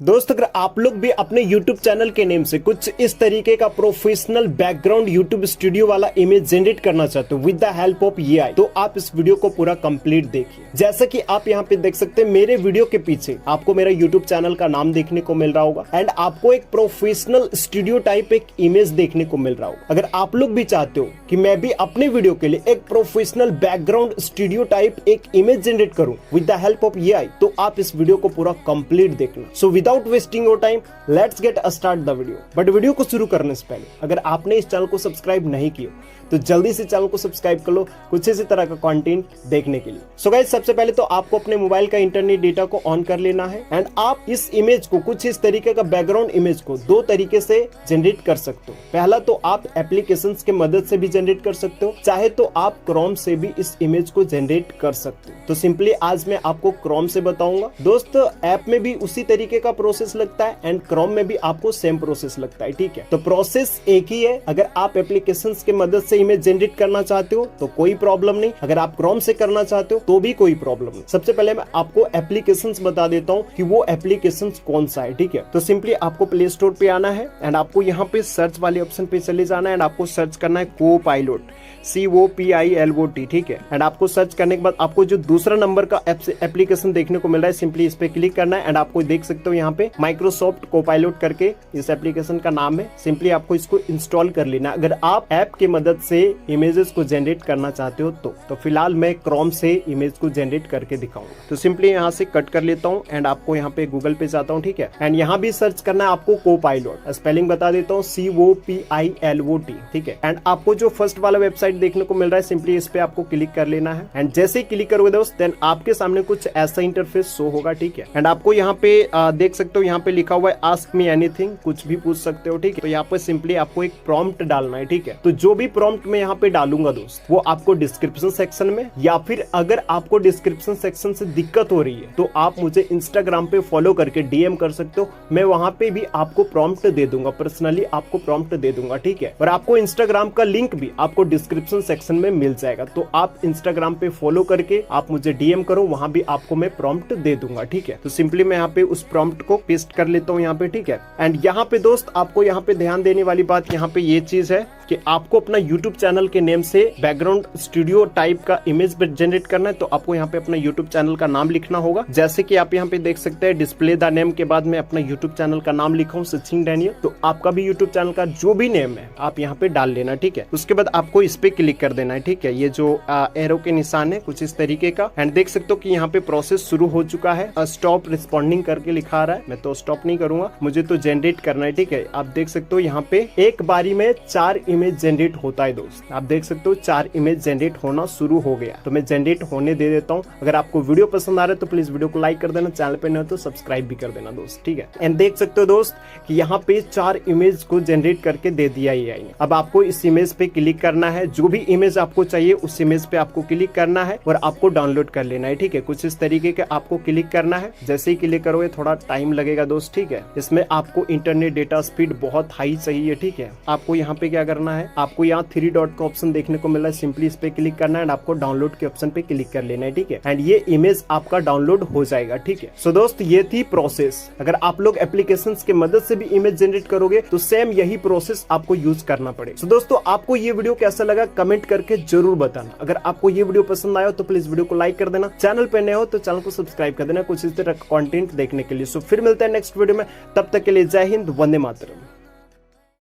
दोस्त अगर आप लोग भी अपने YouTube चैनल के नेम से कुछ इस तरीके का प्रोफेशनल बैकग्राउंड YouTube स्टूडियो वाला इमेज जनरेट करना चाहते हो with the help of AI, तो आप इस वीडियो को पूरा कंप्लीट देखिए। जैसा कि आप यहाँ पे देख सकते हैं मेरे वीडियो के पीछे आपको मेरा YouTube चैनल का नाम देखने को मिल रहा होगा एंड आपको एक प्रोफेशनल स्टूडियो टाइप एक इमेज देखने को मिल रहा होगा। अगर आप लोग भी चाहते हो कि मैं भी अपने वीडियो के लिए एक प्रोफेशनल बैकग्राउंड स्टूडियो टाइप एक इमेज जनरेट करूं with the help of AI, तो आप इस वीडियो को पूरा कंप्लीट देखना। So without wasting your time let's get start the video. But video को शुरू करने से पहले अगर आपने इस चैनल को सब्सक्राइब नहीं किया तो जल्दी से चैनल को सब्सक्राइब कर लो कुछ इसी तरह का कंटेंट देखने के लिए। सो गाइस, सबसे पहले तो आपको अपने मोबाइल का इंटरनेट डेटा को ऑन कर लेना है एंड आप इस इमेज को कुछ इस तरीके का बैकग्राउंड इमेज को दो तरीके से जनरेट कर सकते हो। पहला तो आप एप्लीकेशंस के मदद से भी जनरेट कर सकते हो, चाहे तो आप क्रोम से भी इस इमेज को जनरेट कर सकते हो। तो सिंपली आज मैं आपको क्रोम से बताऊंगा। दोस्त ऐप में भी उसी तरीके का प्रोसेस लगता है एंड क्रोम में भी आपको सेम प्रोसेस लगता है, ठीक है। तो प्रोसेस एक ही है। अगर आप एप्लीकेशंस के मदद से इमेज जनरेट करना चाहते हो तो कोई प्रॉब्लम नहीं, अगर आप क्रोम से करना चाहते हो तो भी कोई प्रॉब्लम नहीं। सबसे पहले मैं आपको एप्लीकेशंस बता देता हूँ कि वो एप्लीकेशंस कौन सा है, ठीक है। तो सिंपली आपको प्ले स्टोर पे आना है एंड आपको यहाँ पे सर्च वाले ऑप्शन पे चले जाना है एंड आपको सर्च करना है कोपायलट, COPILOT, ठीक है। एंड आपको सर्च करने के बाद आपको जो दूसरा नंबर का एप्लीकेशन देखने को मिल रहा है सिंपली इस पे क्लिक करना है एंड आपको देख सकते हो यहाँ पे माइक्रोसॉफ्ट कोपायलट करके इस एप्लीकेशन का नाम है। सिंपली आपको इसको इंस्टॉल कर लेना अगर आप ऐप की मदद से इमेजेस को जनरेट करना चाहते हो तो फिलहाल मैं क्रोम से इमेज को जनरेट करके दिखाऊंगा। तो सिंपली यहाँ से कट कर लेता हूँ एंड आपको यहाँ पे गूगल पे जाता हूँ, ठीक है। एंड यहाँ भी सर्च करना है आपको कोपायलट, स्पेलिंग बता देता हूँ COPILOT, ठीक है। एंड आपको जो फर्स्ट वाला वेबसाइट देखने को मिल रहा है सिंपली इस पे आपको क्लिक कर लेना है एंड जैसे ही क्लिक करोगे दोस्त देन आपके सामने कुछ ऐसा इंटरफेस शो होगा, ठीक है। एंड आपको यहाँ पे देख सकते हो यहाँ पे लिखा हुआ है आस्क मी एनीथिंग, कुछ भी पूछ सकते हो, ठीक है। तो यहाँ पे सिंपली आपको एक प्रॉम्प्ट डालना है, ठीक है। तो जो भी प्रॉम्प्ट मैं यहाँ पे डालूंगा दोस्त वो आपको डिस्क्रिप्शन सेक्शन में, या फिर अगर आपको डिस्क्रिप्शन सेक्शन से दिक्कत हो रही है तो आप मुझे इंस्टाग्राम पे फॉलो करके DM कर सकते हो। मैं वहां पे भी आपको प्रॉम्प्ट दे दूंगा, पर्सनली आपको प्रॉम्प्ट दे दूंगा, ठीक है। और आपको इंस्टाग्राम का लिंक भी आपको डिस्क्रिप्शन सेक्शन में मिल जाएगा, तो आप इंस्टाग्राम पे फॉलो करके आप मुझे DM करो, वहां भी आपको मैं प्रॉम्प्ट दे दूंगा, ठीक है। तो सिंपली मैं यहाँ पे उस प्रॉम्प्ट को पेस्ट कर लेता हूँ यहाँ पे, ठीक है। एंड यहाँ पे दोस्त आपको यहाँ पे ध्यान देने वाली बात यहाँ पे ये चीज है कि आपको अपना YouTube चैनल के नेम से बैकग्राउंड स्टूडियो टाइप का इमेज जनरेट करना है। तो आपको यहाँ पे अपना YouTube चैनल का नाम लिखना होगा, जैसे कि आप यहाँ पे देख सकते हैं डिस्प्ले द नेम के बाद मैं अपना YouTube चैनल का नाम लिखा हूँ सचिन डैनियल। तो आपका भी YouTube चैनल का जो भी नेम है आप यहाँ पे डाल लेना, ठीक है। उसके बाद आपको इस पे क्लिक कर देना है, ठीक है। ये जो एरो के निशान है कुछ इस तरीके का एंड देख सकते हो कि यहाँ पे प्रोसेस शुरू हो चुका है। स्टॉप रिस्पॉन्डिंग करके लिखा आ रहा है, मैं तो स्टॉप नहीं करूंगा, मुझे तो जनरेट करना है, ठीक है। आप देख सकते हो यहाँ पे एक बारी में 4 इमेज जनरेट होता है दोस्त। आप देख सकते हो 4 इमेज जनरेट होना शुरू हो गया, तो मैं जनरेट होने दे देता हूँ। अगर आपको वीडियो पसंद आ रहा है तो प्लीज वीडियो को लाइक कर देना, चैनल पे नहीं हो तो सब्सक्राइब भी कर देना दोस्त, ठीक है। एंड देख सकते हो दोस्त कि यहाँ पे 4 इमेज को जनरेट करके दे दिया एआई ने। अब आपको इस इमेज पे क्लिक करना है, जो भी इमेज आपको चाहिए उस इमेज पे आपको क्लिक करना है और आपको डाउनलोड कर लेना है, ठीक है। कुछ इस तरीके का आपको क्लिक करना है, जैसे ही क्लिक करोगे थोड़ा टाइम लगेगा दोस्त, ठीक है। इसमें आपको इंटरनेट डेटा स्पीड बहुत हाई चाहिए, ठीक है। आपको यहाँ पे क्या करना है, आपको यहाँ 3 डॉट का ऑप्शन देखने को मिल रहा है, सिंपली इस पे क्लिक करना है एंड आपको डाउनलोड के ऑप्शन पे क्लिक कर लेना है, ठीक है। एंड ये इमेज आपका डाउनलोड हो जाएगा, ठीक है। सो दोस्त ये थी प्रोसेस। अगर आप लोग एप्लीकेशंस के मदद से भी इमेज जनरेट करोगे तो सेम यही प्रोसेस आपको यूज करना पड़ेगा। सो दोस्तों आपको ये वीडियो कैसा लगा कमेंट करके जरूर बताना। अगर आपको ये वीडियो पसंद आया तो प्लीज वीडियो को लाइक कर देना, चैनल पे नए हो तो चैनल को सब्सक्राइब कर देना कुछ इस तरह का कंटेंट देखने के लिए। सो फिर मिलते हैं नेक्स्ट वीडियो में, तब तक के लिए जय हिंद, वंदे मातरम।